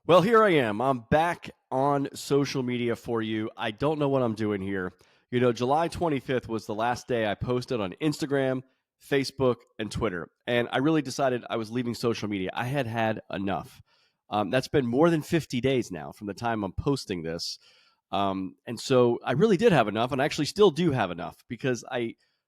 Well, here I am. I'm back on social media for you. I don't know what I'm doing here. July 25th was the last day I posted on Instagram, Facebook, and Twitter. And I really decided I was leaving social media. I had had enough. That's been more than 50 days now from the time I'm posting this. And so I really did have enough, and I actually still do have enough because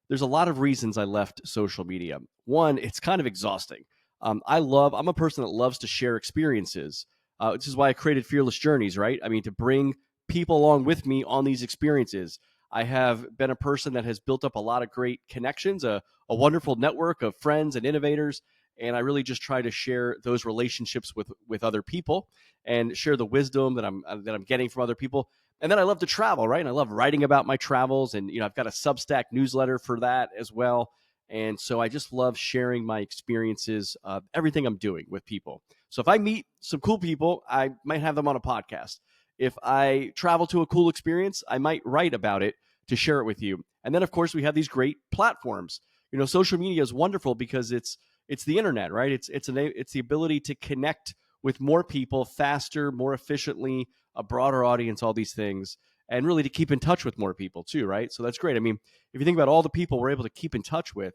there's a lot of reasons I left social media. One, it's kind of exhausting. I'm a person that loves to share experiences, which is why I created Fearless Journeys, right? I mean, to bring people along with me on these experiences. I have been a person that has built up a lot of great connections, a wonderful network of friends and innovators, and I really just try to share those relationships with other people and share the wisdom that I'm getting from other people. And then I love to travel, right? And I love writing about my travels, and I've got a Substack newsletter for that as well. And so I just love sharing my experiences, everything I'm doing with people. So if I meet some cool people, I might have them on a podcast. If I travel to a cool experience, I might write about it to share it with you. And then, of course, we have these great platforms. Social media is wonderful because it's the internet, right? It's the ability to connect with more people faster, more efficiently, a broader audience, all these things, and really to keep in touch with more people too, right? So that's great. I mean, if you think about all the people we're able to keep in touch with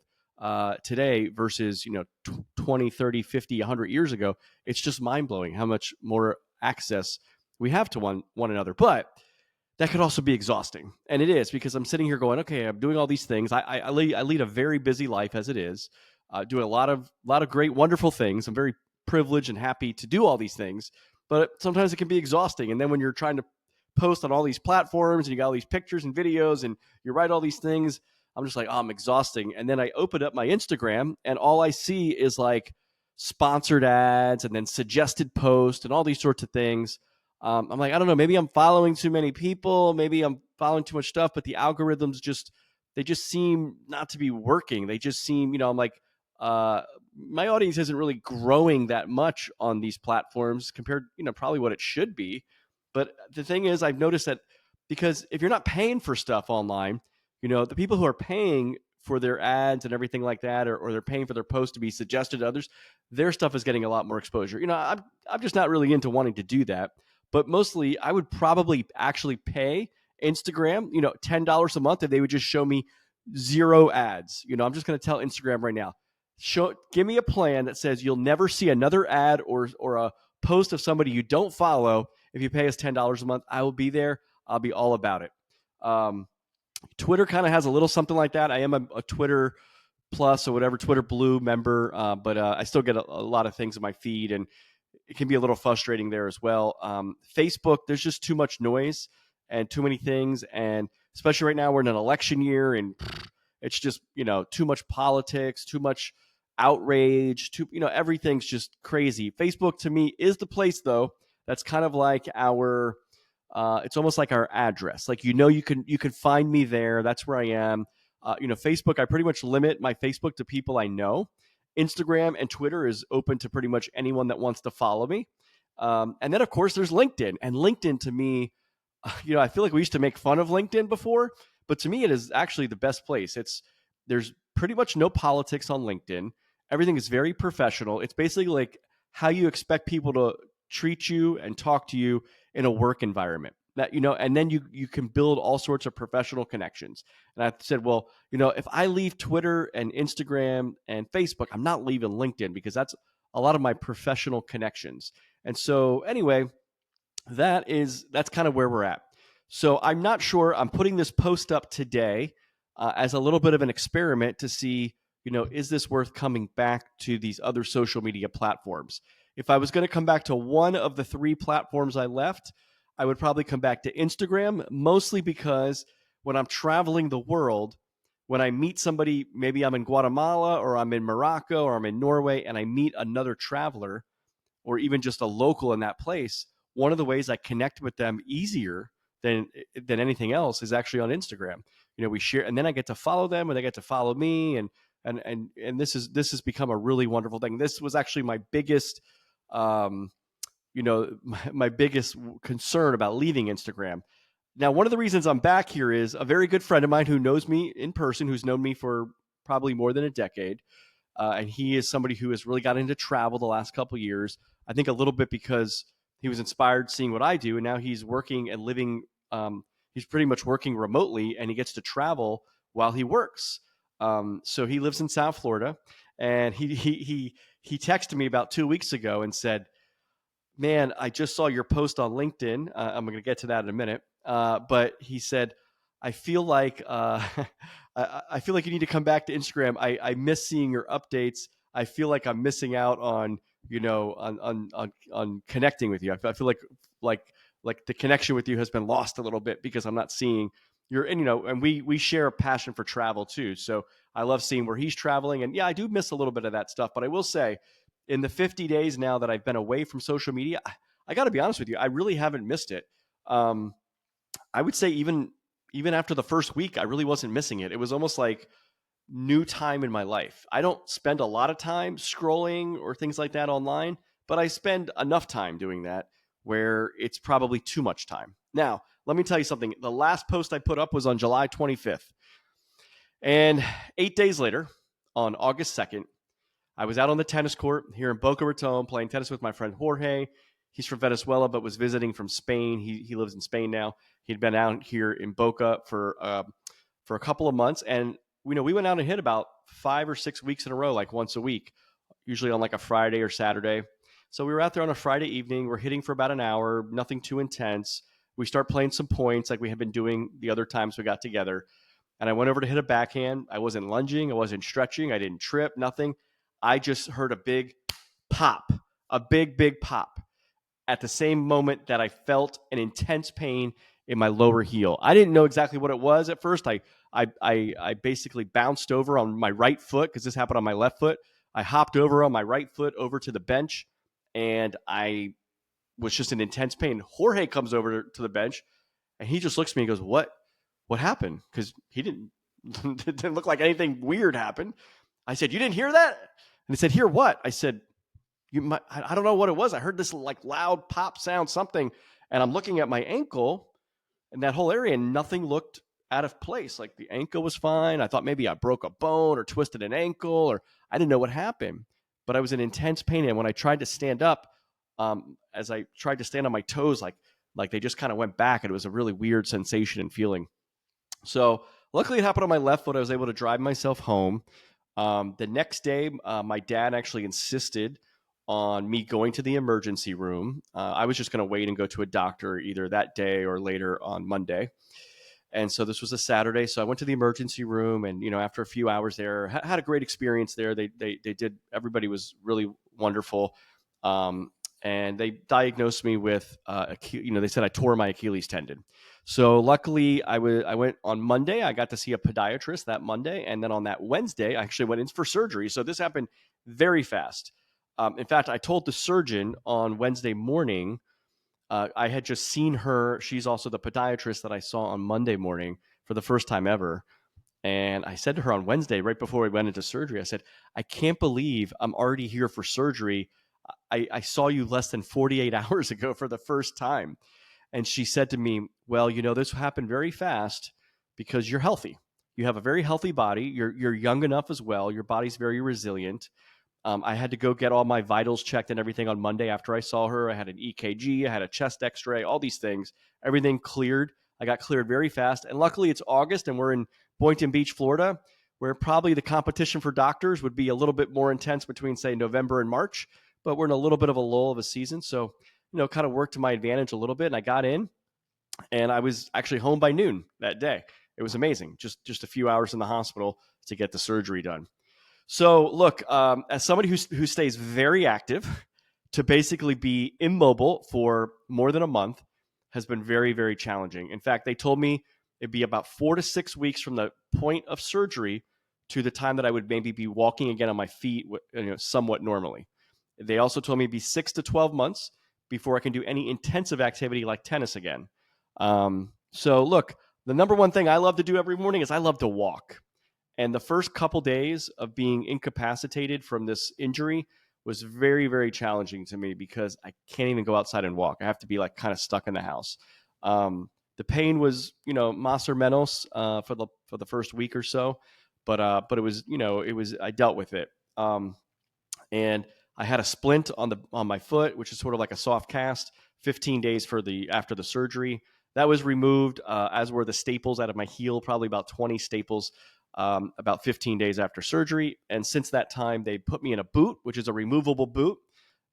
today versus 20, 30, 50, 100 years ago, it's just mind-blowing how much more access we have to one another. But that could also be exhausting, and it is, because I'm sitting here going, okay, I'm doing all these things. I lead a very busy life as it is, doing a lot of great, wonderful things. I'm very privileged and happy to do all these things, but sometimes it can be exhausting. And then when you're trying to post on all these platforms and you got all these pictures and videos and you write all these things, I'm just like, oh, I'm exhausting. And then I open up my Instagram and all I see is like sponsored ads and then suggested posts and all these sorts of things. I'm like, I don't know, maybe I'm following too many people, maybe I'm following too much stuff, but the algorithms they just seem not to be working. They just seem, I'm like, uh, my audience isn't really growing that much on these platforms compared, probably what it should be. But the thing is, I've noticed that because if you're not paying for stuff online, the people who are paying for their ads and everything like that, or they're paying for their posts to be suggested to others, their stuff is getting a lot more exposure. I'm just not really into wanting to do that. But mostly, I would probably actually pay Instagram, $10 a month if they would just show me zero ads. I'm just going to tell Instagram right now, give me a plan that says you'll never see another ad or a post of somebody you don't follow. If you pay us $10 a month, I will be there. I'll be all about it. Twitter kind of has a little something like that. I am a Twitter Plus or whatever, Twitter Blue member, but I still get a lot of things in my feed, and it can be a little frustrating there as well. Facebook, there's just too much noise and too many things, and especially right now we're in an election year, and it's just too much politics, too much outrage, everything's just crazy. Facebook to me is the place, though, that's kind of like our it's almost like our address. Like you can find me there. That's where I am. Facebook, I pretty much limit my Facebook to people I know. Instagram and Twitter is open to pretty much anyone that wants to follow me. And then, of course, there's LinkedIn. And LinkedIn, to me, I feel like we used to make fun of LinkedIn before, but to me, it is actually the best place. There's pretty much no politics on LinkedIn. Everything is very professional. It's basically like how you expect people to treat you and talk to you in a work environment. And then you can build all sorts of professional connections. And I said, well, if I leave Twitter and Instagram and Facebook, I'm not leaving LinkedIn, because that's a lot of my professional connections. And so anyway, that's kind of where we're at. So I'm not sure. I'm putting this post up today as a little bit of an experiment to see, is this worth coming back to these other social media platforms? If I was going to come back to one of the three platforms I left, I would probably come back to Instagram, mostly because when I'm traveling the world, when I meet somebody, maybe I'm in Guatemala or I'm in Morocco or I'm in Norway, and I meet another traveler or even just a local in that place, one of the ways I connect with them easier than anything else is actually on Instagram. We share, and then I get to follow them, and they get to follow me, and this has become a really wonderful thing. This was actually my biggest, my biggest concern about leaving Instagram. Now, one of the reasons I'm back here is a very good friend of mine who knows me in person, who's known me for probably more than a decade. And he is somebody who has really got into travel the last couple of years. I think a little bit because he was inspired seeing what I do, and now he's working and living. He's pretty much working remotely, and he gets to travel while he works. So he lives in South Florida, and he texted me about 2 weeks ago and said, "Man, I just saw your post on LinkedIn. I'm going to get to that in a minute." But he said, "I feel like I feel like you need to come back to Instagram. I miss seeing your updates. I feel like I'm missing out on on connecting with you. I feel like like the connection with you has been lost a little bit because I'm not seeing your and and we share a passion for travel too. So I love seeing where he's traveling, and yeah, I do miss a little bit of that stuff. But I will say, in the 50 days now that I've been away from social media, I got to be honest with you, I really haven't missed it. Um, I would say even after the first week, I really wasn't missing it. It was almost like new time in my life. I don't spend a lot of time scrolling or things like that online, but I spend enough time doing that where it's probably too much time. Now, let me tell you something. The last post I put up was on July 25th. And 8 days later, on August 2nd, I was out on the tennis court here in Boca Raton playing tennis with my friend Jorge. He's from Venezuela, but was visiting from Spain. He lives in Spain now. He'd been out here in Boca for a couple of months, and we went out and hit about 5 or 6 weeks in a row, like once a week, usually on like a Friday or Saturday. So we were out there on a Friday evening. We're hitting for about an hour, nothing too intense. We start playing some points like we had been doing the other times we got together. And I went over to hit a backhand. I wasn't lunging. I wasn't stretching. I didn't trip, nothing. I just heard a big pop, a big pop at the same moment that I felt an intense pain in my lower heel. I didn't know exactly what it was at first. I basically bounced over on my right foot because this happened on my left foot. I hopped over on my right foot over to the bench, and I was just in intense pain. Jorge comes over to the bench, and he just looks at me and goes, What happened?" Because he didn't it didn't look like anything weird happened. I said, "You didn't hear that?" And he said, "Hear what?" I said, I don't know what it was. I heard this like loud pop sound, something, and I'm looking at my ankle and that whole area, and nothing looked out of place. Like the ankle was fine. I thought maybe I broke a bone or twisted an ankle, or I didn't know what happened. But I was in intense pain, and when I tried to stand up, as I tried to stand on my toes, like they just kind of went back, and it was a really weird sensation and feeling. So luckily, it happened on my left foot. I was able to drive myself home. The next day, my dad actually insisted on me going to the emergency room. I was just going to wait and go to a doctor either that day or later on Monday. And so this was a Saturday. So I went to the emergency room, and after a few hours there, had a great experience there. They did. Everybody was really wonderful. And they diagnosed me with, they said I tore my Achilles tendon. So luckily, I went on Monday. I got to see a podiatrist that Monday, and then on that Wednesday, I actually went in for surgery. So this happened very fast. In fact, I told the surgeon on Wednesday morning. I had just seen her. She's also the podiatrist that I saw on Monday morning for the first time ever. And I said to her on Wednesday, right before we went into surgery, I said, "I can't believe I'm already here for surgery. I saw you less than 48 hours ago for the first time." And she said to me, "Well, this happened very fast because you're healthy. You have a very healthy body. You're young enough as well. Your body's very resilient." I had to go get all my vitals checked and everything on Monday after I saw her. I had an EKG, I had a chest x-ray, all these things. Everything cleared. I got cleared very fast. And luckily it's August and we're in Boynton Beach, Florida, where probably the competition for doctors would be a little bit more intense between, say, November and March. But we're in a little bit of a lull of a season. So, kind of worked to my advantage a little bit. And I got in and I was actually home by noon that day. It was amazing. Just a few hours in the hospital to get the surgery done. So, look, as somebody who stays very active, to basically be immobile for more than a month has been very, very challenging. In fact, they told me it'd be about 4 to 6 weeks from the point of surgery to the time that I would maybe be walking again on my feet, somewhat normally. They also told me it'd be 6 to 12 months before I can do any intensive activity like tennis again. So, look, the number one thing I love to do every morning is I love to walk. And the first couple days of being incapacitated from this injury was very, very challenging to me because I can't even go outside and walk. I have to be like kind of stuck in the house. The pain was, mas or menos for the first week or so, but it was, I dealt with it. And I had a splint on my foot, which is sort of like a soft cast. 15 days after the surgery. That was removed, as were the staples out of my heel, probably about 20 staples, about 15 days after surgery. And since that time, they put me in a boot, which is a removable boot.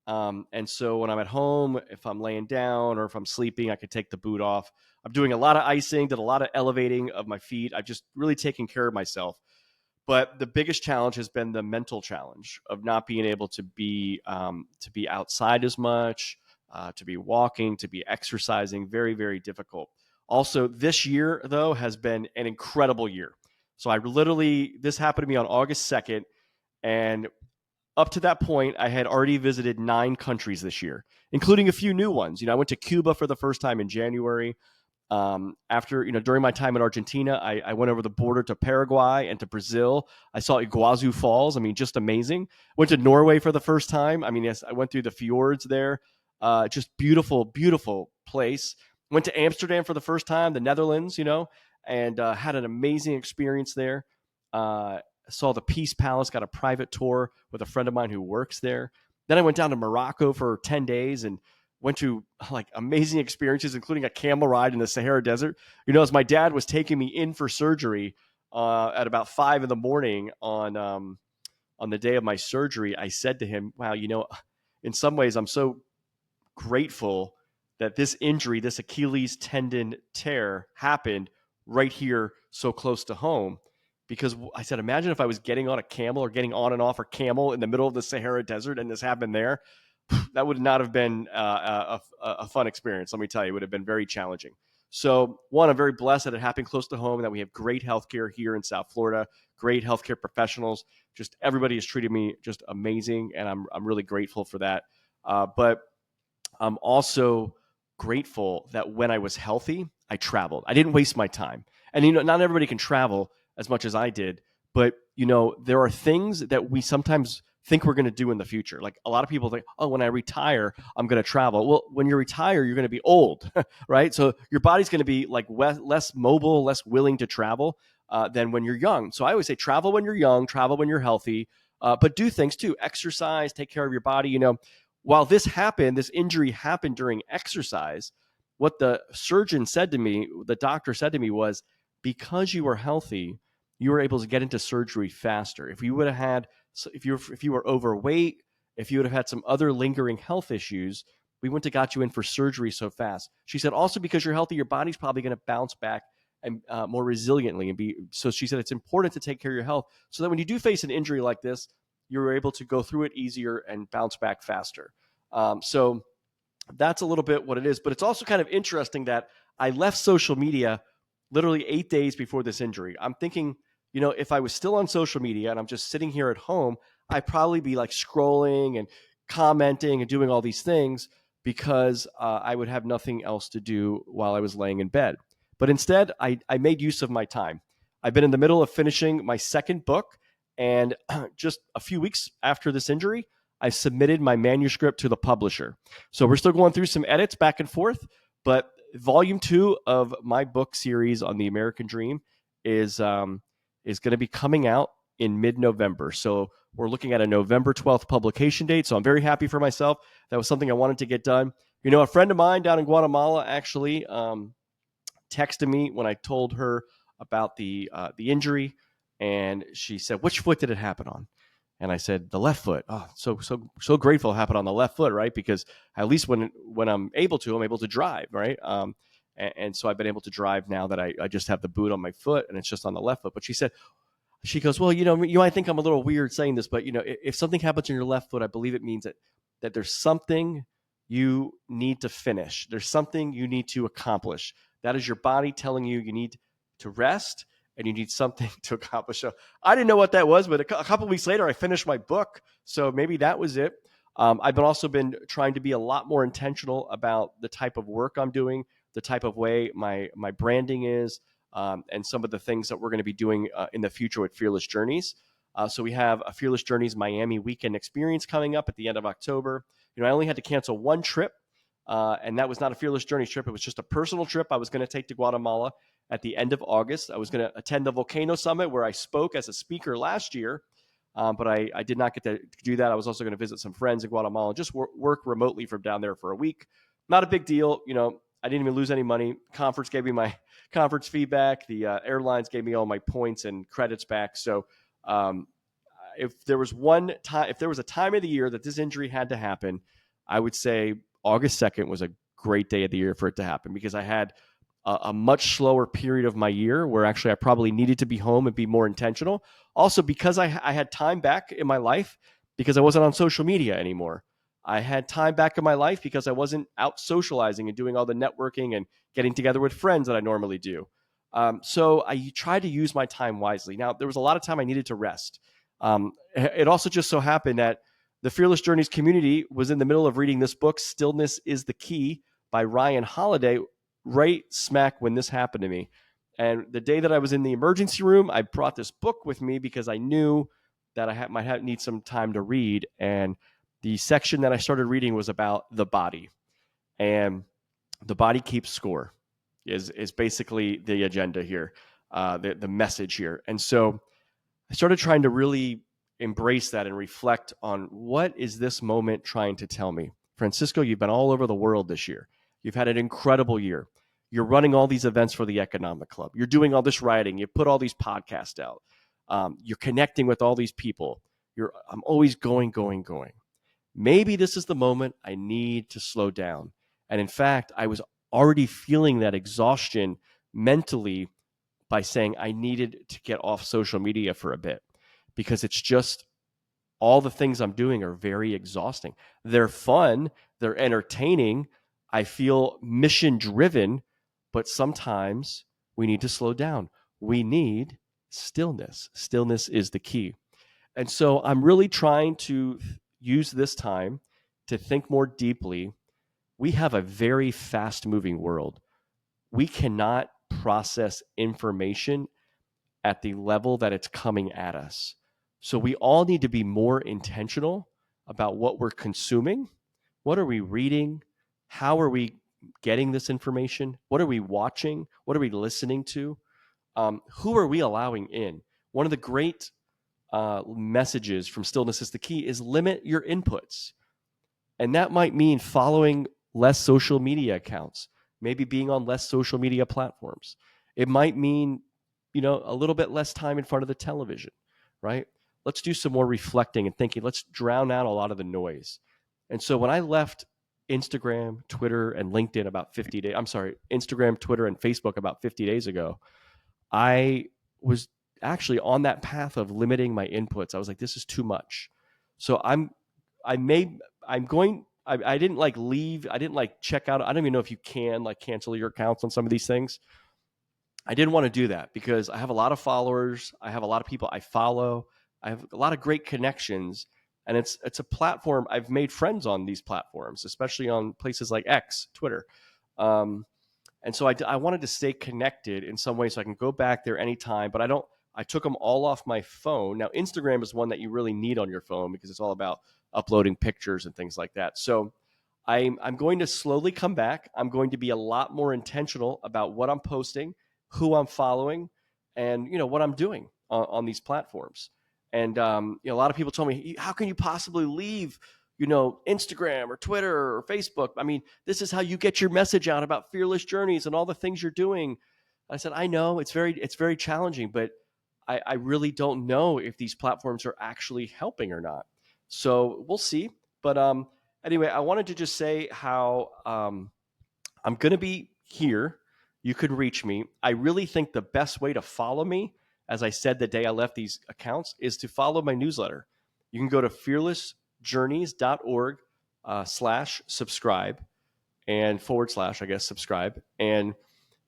And so when I'm at home, if I'm laying down or if I'm sleeping, I can take the boot off. I'm doing a lot of icing, did a lot of elevating of my feet. I've just really taken care of myself. But the biggest challenge has been the mental challenge of not being able to be outside as much, to be walking, to be exercising. Very, very difficult. Also, this year though has been an incredible year. So this happened to me on August 2nd, and up to that point, I had already visited 9 countries this year, including a few new ones. I went to Cuba for the first time in January. During my time in Argentina, I went over the border to Paraguay and to Brazil. I saw Iguazu Falls. I mean, just amazing. Went to Norway for the first time. I mean, yes, I went through the fjords there. Just beautiful, beautiful place. Went to Amsterdam for the first time, the Netherlands, and had an amazing experience there. Saw the Peace Palace, got a private tour with a friend of mine who works there. Then I went down to Morocco for 10 days and went to like amazing experiences, including a camel ride in the Sahara Desert. As my dad was taking me in for surgery at about 5 in the morning on the day of my surgery, I said to him, "Wow, in some ways, I'm so grateful that this injury, this Achilles tendon tear, happened right here, so close to home." Because I said, imagine if I was getting on a camel or getting on and off a camel in the middle of the Sahara Desert and this happened there. That would not have been a fun experience. Let me tell you, it would have been very challenging. So, one, I'm very blessed that it happened close to home and that we have great healthcare here in South Florida, great healthcare professionals. Just everybody has treated me just amazing, and I'm really grateful for that. But I'm also grateful that when I was healthy, I traveled. I didn't waste my time. And not everybody can travel as much as I did, but there are things that we sometimes think we're going to do in the future. Like a lot of people think, oh, when I retire, I'm going to travel. Well, when you retire, you're going to be old, right? So your body's going to be like less mobile, less willing to travel than when you're young. So I always say travel when you're young, travel when you're healthy, but do things too. Exercise, take care of your body. While this injury happened during exercise, what the doctor said to me was, because you were healthy, you were able to get into surgery faster. If you were overweight, if you would have had some other lingering health issues, we wouldn't have got you in for surgery so fast. She said, also because you're healthy, your body's probably going to bounce back and more resiliently. So she said it's important to take care of your health so that when you do face an injury like this, you're able to go through it easier and bounce back faster. So that's a little bit what it is. But it's also kind of interesting that I left social media literally 8 days before this injury. I'm thinking, if I was still on social media and I'm just sitting here at home, I'd probably be like scrolling and commenting and doing all these things because I would have nothing else to do while I was laying in bed. But instead, I made use of my time. I've been in the middle of finishing my second book. And just a few weeks after this injury, I submitted my manuscript to the publisher. So we're still going through some edits back and forth, but volume 2 of my book series on the American Dream is going to be coming out in mid-November. So we're looking at a November 12th publication date. So I'm very happy for myself. That was something I wanted to get done. A friend of mine down in Guatemala actually texted me when I told her about the injury, and she said, "Which foot did it happen on?" And I said, "The left foot." Oh, so grateful it happened on the left foot, right? Because at least when I'm able to drive, right? And so I've been able to drive now that I just have the boot on my foot and it's just on the left foot. But she goes, "Well, you might think I'm a little weird saying this, but if something happens in your left foot, I believe it means that there's something you need to finish. There's something you need to accomplish. That is your body telling you need to rest and you need something to accomplish." So I didn't know what that was, but a couple of weeks later, I finished my book. So maybe that was it. I've also been trying to be a lot more intentional about the type of work I'm doing, the type of way my branding is, and some of the things that we're going to be doing in the future with Fearless Journeys. So we have a Fearless Journeys Miami weekend experience coming up at the end of October. I only had to cancel one trip, and that was not a Fearless Journeys trip. It was just a personal trip I was going to take to Guatemala at the end of August. I was going to attend the Volcano Summit where I spoke as a speaker last year, but I did not get to do that. I was also going to visit some friends in Guatemala and just work remotely from down there for a week. not a big deal. I didn't even lose any money. Conference gave me my conference feedback. The airlines gave me all my points and credits back. So um, if there was a time of the year that this injury had to happen, I would say August 2nd was a great day of the year for it to happen, because I had a much slower period of my year where actually I probably needed to be home and be more intentional. Also, because I had time back in my life because I wasn't on social media anymore. I had time back in my life because I wasn't out socializing and doing all the networking and getting together with friends that I normally do. So I tried to use my time wisely. Now, there was a lot of time I needed to rest. It also just so happened that the Fearless Journeys community was in the middle of reading this book, Stillness is the Key by Ryan Holiday, right smack when this happened to me. And the day that I was in the emergency room, I brought this book with me because I knew that I might need some time to read. And the section that I started reading was about the body, and the body keeps score is basically the agenda here, the message here. And so I started trying to really embrace that and reflect on, what is this moment trying to tell me? Francisco, you've been all over the world this year. You've had an incredible year. You're running all these events for the Economic Club. You're doing all this writing. You put all these podcasts out. You're connecting with all these people. I'm always going, going, going. Maybe this is the moment I need to slow down. And in fact, I was already feeling that exhaustion mentally by saying I needed to get off social media for a bit, because it's just, all the things I'm doing are very exhausting. They're fun, they're entertaining. I feel mission driven, but sometimes we need to slow down. We need stillness. Stillness is the key. And so I'm really trying to use this time to think more deeply. We have a very fast moving world. We cannot process information at the level that it's coming at us. So we all need to be more intentional about what we're consuming. What are we reading? How are we getting this information? What are we watching? What are we listening to? Who are we allowing in? One of the great messages from Stillness is the Key is limit your inputs. And that might mean following less social media accounts, maybe being on less social media platforms. It might mean, a little bit less time in front of the television, right? Let's do some more reflecting and thinking. Let's drown out a lot of the noise. And so when I left Instagram, Twitter, and LinkedIn about 50 days, Instagram, Twitter, and Facebook about 50 days ago, I was actually on that path of limiting my inputs. I was like, this is too much. So I didn't like leave. I didn't like check out. I don't even know if you can like cancel your accounts on some of these things. I didn't want to do that because I have a lot of followers. I have a lot of people I follow. I have a lot of great connections, and it's a platform. I've made friends on these platforms, especially on places like X, Twitter. And so I wanted to stay connected in some way so I can go back there anytime, but I took them all off my phone. Now, Instagram is one that you really need on your phone because it's all about uploading pictures and things like that. So I'm going to slowly come back. I'm going to be a lot more intentional about what I'm posting, who I'm following, and what I'm doing on these platforms. And a lot of people told me, how can you possibly leave Instagram or Twitter or Facebook? I mean, this is how you get your message out about Fearless Journeys and all the things you're doing. I said, I know it's very challenging, but I really don't know if these platforms are actually helping or not. So we'll see. But anyway, I wanted to just say how I'm going to be here. You can reach me. I really think the best way to follow me, as I said the day I left these accounts, is to follow my newsletter. You can go to fearlessjourneys.org /subscribe and / subscribe. And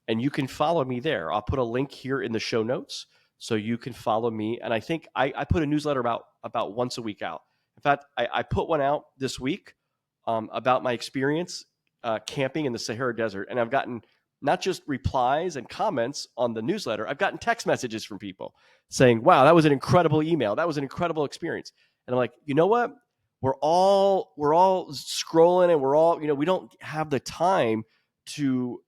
you can follow me there. I'll put a link here in the show notes so you can follow me. And I think I put a newsletter about once a week out. In fact, I put one out this week about my experience camping in the Sahara Desert. And I've gotten not just replies and comments on the newsletter, I've gotten text messages from people saying, wow, that was an incredible email. That was an incredible experience. And I'm like, you know what? We're all scrolling, and we're all, we don't have the time to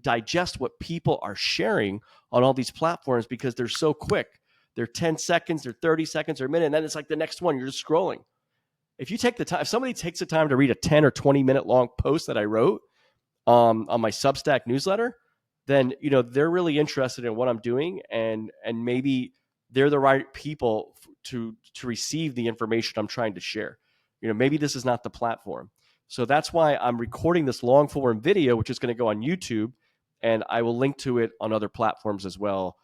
digest what people are sharing on all these platforms because they're so quick. They're 10 seconds, they're 30 seconds or a minute, and then it's like the next one, you're just scrolling. If you take the time, if somebody takes the time to read a 10 or 20 minute long post that I wrote, on my Substack newsletter, then they're really interested in what I'm doing, and maybe they're the right people to receive the information I'm trying to share. Maybe this is not the platform. So that's why I'm recording this long form video, which is going to go on YouTube, and I will link to it on other platforms as well,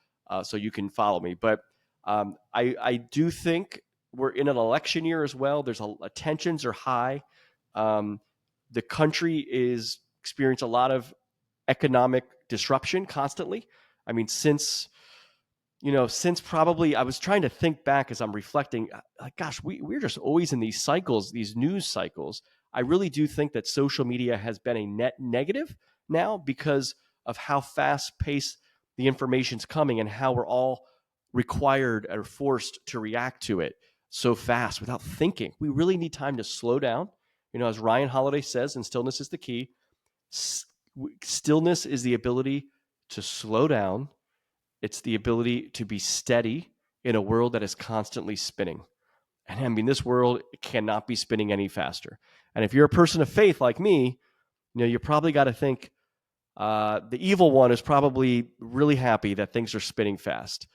so you can follow me. But I do think we're in an election year as well. Tensions are high. The country is experiencing a lot of economic disruption constantly. I mean, since probably, I was trying to think back as I'm reflecting, like, gosh, we're just always in these cycles, these news cycles. I really do think that social media has been a net negative now because of how fast paced the information's coming and how we're all required or forced to react to it so fast without thinking. We really need time to slow down. As Ryan Holiday says, and stillness is the key. Stillness is the ability to slow down. It's the ability to be steady in a world that is constantly spinning. And I mean, this world cannot be spinning any faster. And if you're a person of faith like me, you probably got to think the evil one is probably really happy that things are spinning fast.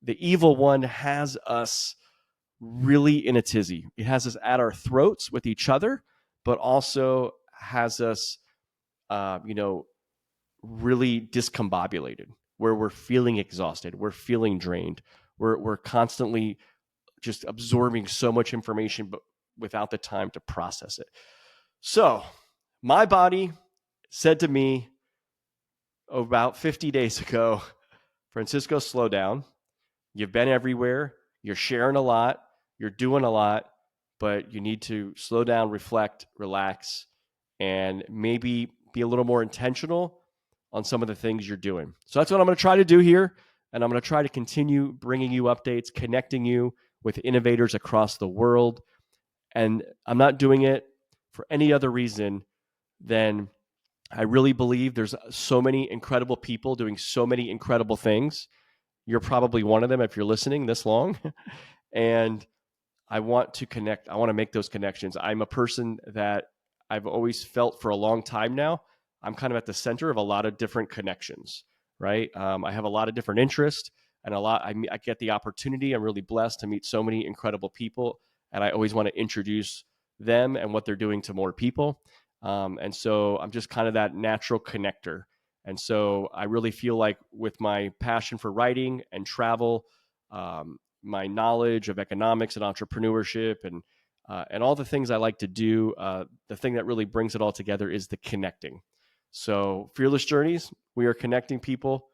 The evil one has us really in a tizzy. It has us at our throats with each other, but also has us, really discombobulated, where we're feeling exhausted, we're feeling drained, we're constantly just absorbing so much information, but without the time to process it. So my body said to me about 50 days ago, Francisco, slow down. You've been everywhere. You're sharing a lot. You're doing a lot, but you need to slow down, reflect, relax, and maybe be a little more intentional on some of the things you're doing. So that's what I'm going to try to do here. And I'm going to try to continue bringing you updates, connecting you with innovators across the world. And I'm not doing it for any other reason than I really believe there's so many incredible people doing so many incredible things. You're probably one of them if you're listening this long. And I want to connect. I want to make those connections. I'm a person that I've always felt for a long time now. I'm kind of at the center of a lot of different connections, right? I have a lot of different interests and I get the opportunity. I'm really blessed to meet so many incredible people. And I always want to introduce them and what they're doing to more people. And so I'm just kind of that natural connector. And so I really feel like with my passion for writing and travel, my knowledge of economics and entrepreneurship and all the things I like to do, the thing that really brings it all together is the connecting. So Fearless Journeys, we are connecting people,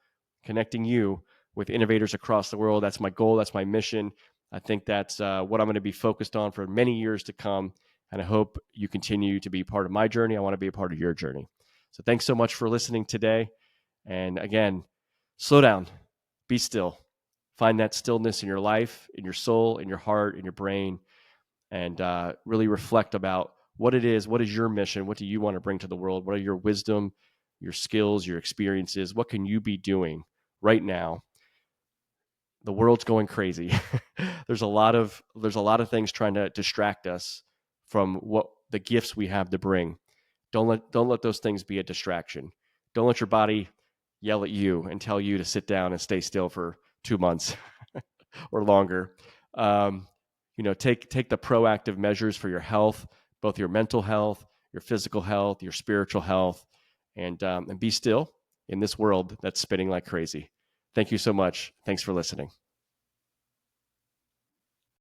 connecting you with innovators across the world. That's my goal. That's my mission. I think that's what I'm going to be focused on for many years to come. And I hope you continue to be part of my journey. I want to be a part of your journey. So thanks so much for listening today. And again, slow down, be still. Find that stillness in your life, in your soul, in your heart, in your brain, and really reflect about what it is. What is your mission? What do you want to bring to the world? What are your wisdom, your skills, your experiences? What can you be doing right now? The world's going crazy. There's a lot of things trying to distract us from what the gifts we have to bring. Don't let those things be a distraction. Don't let your body yell at you and tell you to sit down and stay still for 2 months or longer. Take the proactive measures for your health, both your mental health, your physical health, your spiritual health, and be still in this world that's spinning like crazy. Thank you so much. Thanks for listening.